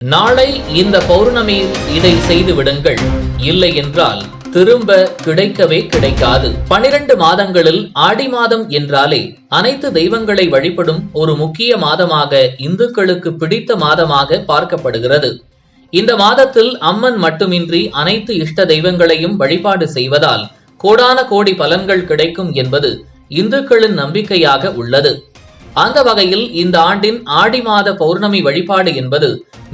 நாளை இந்த பௌர்ணமியில் இதை செய்து விடுங்கள், இல்லை என்றால் திரும்ப கிடைக்கவே கிடைக்காது. 12 மாதங்களில் ஆடி மாதம் என்றாலே அனைத்து தெய்வங்களை வழிபடும் ஒரு முக்கிய மாதமாக இந்துக்களுக்கு பிடித்த மாதமாக பார்க்கப்படுகிறது. இந்த மாதத்தில் அம்மன் மட்டுமின்றி அனைத்து இஷ்ட தெய்வங்களையும் வழிபாடு செய்வதால் கோடான கோடி பலன்கள் கிடைக்கும் என்பது இந்துக்களின் நம்பிக்கையாக உள்ளது. அந்த வகையில் இந்த ஆண்டின் ஆடி மாத பௌர்ணமி வழிபாடு என்பது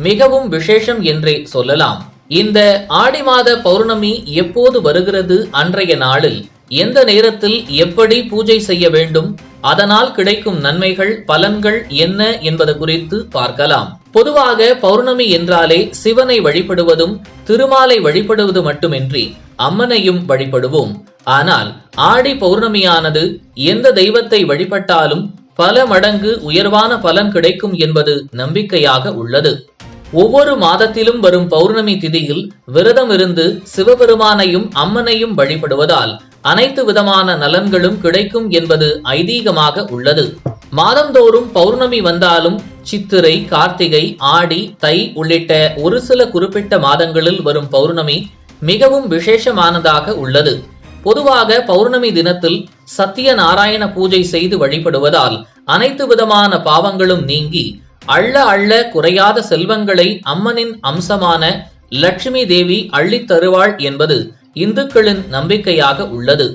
மிகவும் விசேஷம் என்றே சொல்லலாம். இந்த ஆடி மாத பௌர்ணமி எப்போது வருகிறது, அன்றைய நாளில் எந்த நேரத்தில் எப்படி பூஜை செய்ய வேண்டும், அதனால் கிடைக்கும் நன்மைகள் பலன்கள் என்ன என்பது குறித்து பார்க்கலாம். பொதுவாக பௌர்ணமி என்றாலே சிவனை வழிபடுவதும் திருமாலை வழிபடுவது மட்டுமின்றி அம்மனையும் வழிபடுவோம். ஆனால் ஆடி பௌர்ணமியானது எந்த தெய்வத்தை வழிபட்டாலும் பல மடங்கு உயர்வான பலன் கிடைக்கும் என்பது நம்பிக்கையாக உள்ளது. ஒவ்வொரு மாதத்திலும் வரும் பௌர்ணமி திதியில் விரதம் இருந்து சிவபெருமானையும் அம்மனையும் வழிபடுவதால் அனைத்து விதமான நலன்களும் கிடைக்கும் என்பது ஐதீகமாக உள்ளது. மாதந்தோறும் பௌர்ணமி வந்தாலும் சித்திரை, கார்த்திகை, ஆடி, தை உள்ளிட்ட ஒரு சில குறிப்பிட்ட மாதங்களில் வரும் பௌர்ணமி மிகவும் விசேஷமானதாக உள்ளது. பொதுவாக பௌர்ணமி தினத்தில் சத்தியநாராயண பூஜை செய்து வழிபடுவதால் அனைத்து விதமான பாவங்களும் நீங்கி அள்ள அள்ள குறையாத செல்வங்களை அம்மனின் அம்சமான லட்சுமி தேவி அள்ளித் தருவாள் என்பது இந்துக்களின் நம்பிக்கையாக உள்ளது.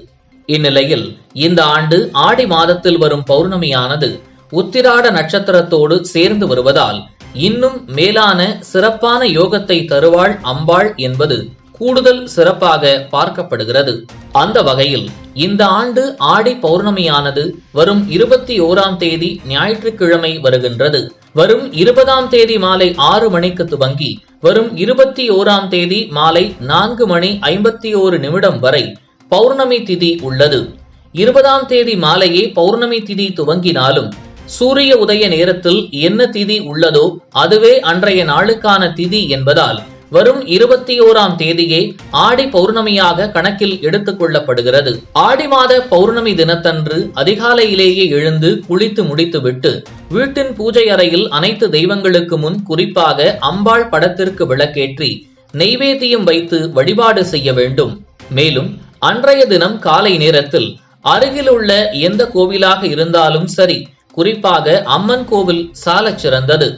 இந்நிலையில் இந்த ஆண்டு ஆடி மாதத்தில் வரும் பௌர்ணமியானது உத்திராட நட்சத்திரத்தோடு சேர்ந்து வருவதால் இன்னும் மேலான சிறப்பான யோகத்தை தருவாள் அம்பாள் என்பது கூடுதல் சிறப்பாக பார்க்கப்படுகிறது. அந்த வகையில் இந்த ஆண்டு ஆடி பௌர்ணமியானது வரும் 21ஆம் தேதி ஞாயிற்றுக்கிழமை வருகின்றது. வரும் 20ஆம் தேதி மாலை 6 மணிக்கு துவங்கி வரும் 21ஆம் தேதி மாலை 4:51 வரை பௌர்ணமி திதி உள்ளது. 20ஆம் தேதி மாலையே பௌர்ணமி திதி துவங்கினாலும் சூரிய உதய நேரத்தில் என்ன திதி உள்ளதோ அதுவே அன்றைய நாளுக்கான திதி என்பதால் வரும் 21ஆம் தேதியே ஆடி பௌர்ணமியாக கணக்கில் எடுத்துக் கொள்ளப்படுகிறது. ஆடி மாத பௌர்ணமி தினத்தன்று அதிகாலையிலேயே எழுந்து குளித்து முடித்துவிட்டு வீட்டின் பூஜை அறையில் அனைத்து தெய்வங்களுக்கு முன் குறிப்பாக அம்பாள் படத்திற்கு விளக்கேற்றி நெய்வேத்தியம் வைத்து வழிபாடு செய்ய வேண்டும். மேலும் அன்றைய தினம் காலை நேரத்தில் அருகிலுள்ள எந்த கோவிலாக இருந்தாலும் சரி, குறிப்பாக அம்மன் கோவில் சாலச் சிறந்தது.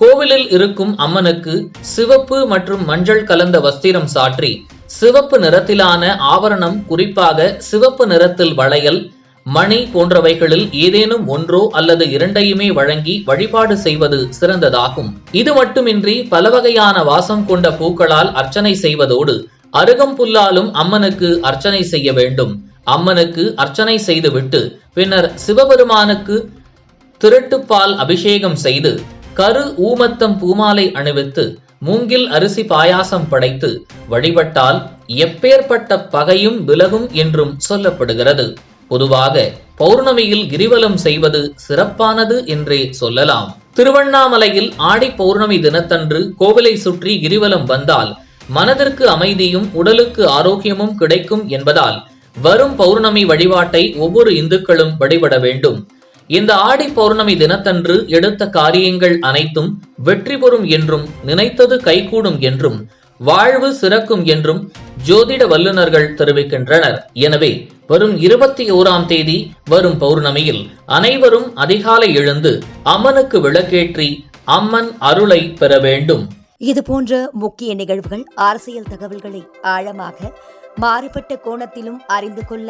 கோவிலில் இருக்கும் அம்மனுக்கு சிவப்பு மற்றும் மஞ்சள் கலந்த வஸ்திரம் சாற்றி சிவப்பு நிறத்திலான ஆபரணம், குறிப்பாக சிவப்பு நிறத்தில் வளையல், மணி போன்றவைகளில் ஏதேனும் ஒன்றோ அல்லது இரண்டையுமே வழங்கி வழிபாடு செய்வது சிறந்ததாகும். இது மட்டுமின்றி பல வகையான வாசம் கொண்ட பூக்களால் அர்ச்சனை செய்வதோடு அருகம்புல்லாலும் அம்மனுக்கு அர்ச்சனை செய்ய வேண்டும். அம்மனுக்கு அர்ச்சனை செய்துவிட்டு பின்னர் சிவபெருமானுக்கு திரட்டுப்பால் அபிஷேகம் செய்து கரு ஊமத்தம் பூமாலை அணிவித்து மூங்கில் அரிசி பாயாசம் படைத்து வழிபட்டால் எப்பேற்பட்ட பகையும் விலகும் என்றும் சொல்லப்படுகிறது. பொதுவாக பௌர்ணமியில் கிரிவலம் செய்வது சிறப்பானது என்றே சொல்லலாம். திருவண்ணாமலையில் ஆடி பௌர்ணமி தினத்தன்று கோவிலை சுற்றி கிரிவலம் வந்தால் மனதிற்கு அமைதியும் உடலுக்கு ஆரோக்கியமும் கிடைக்கும் என்பதால் வரும் பௌர்ணமி வழிபாட்டை ஒவ்வொரு இந்துக்களும் வழிபட வேண்டும். இந்த ஆடி பௌர்ணமி தினத்தன்று எடுத்த காரியங்கள் அனைத்தும் வெற்றி பெறும் என்றும் நினைத்தது கைகூடும் என்றும் வாழ்வு சிறக்கும் என்றும் ஜோதிட வல்லுநர்கள் தெரிவிக்கின்றனர். எனவே வரும் 21ஆம் தேதி வரும் பௌர்ணமியில் அனைவரும் அதிகாலை எழுந்து அம்மனுக்கு விளக்கேற்றி அம்மன் அருளை பெற வேண்டும். இது போன்ற முக்கிய நிகழ்வுகள், அரசியல் தகவல்களை ஆழமாக மாறுபட்ட கோணத்திலும் அறிந்து கொள்ள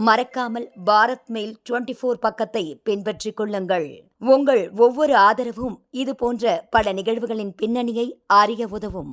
மறக்காமல் பாரத் மெயில் 24 பக்கத்தை பின்பற்றிக் கொள்ளுங்கள். உங்கள் ஒவ்வொரு ஆதரவும் இது போன்ற பல நிகழ்வுகளின் பின்னணியை அறிய உதவும்.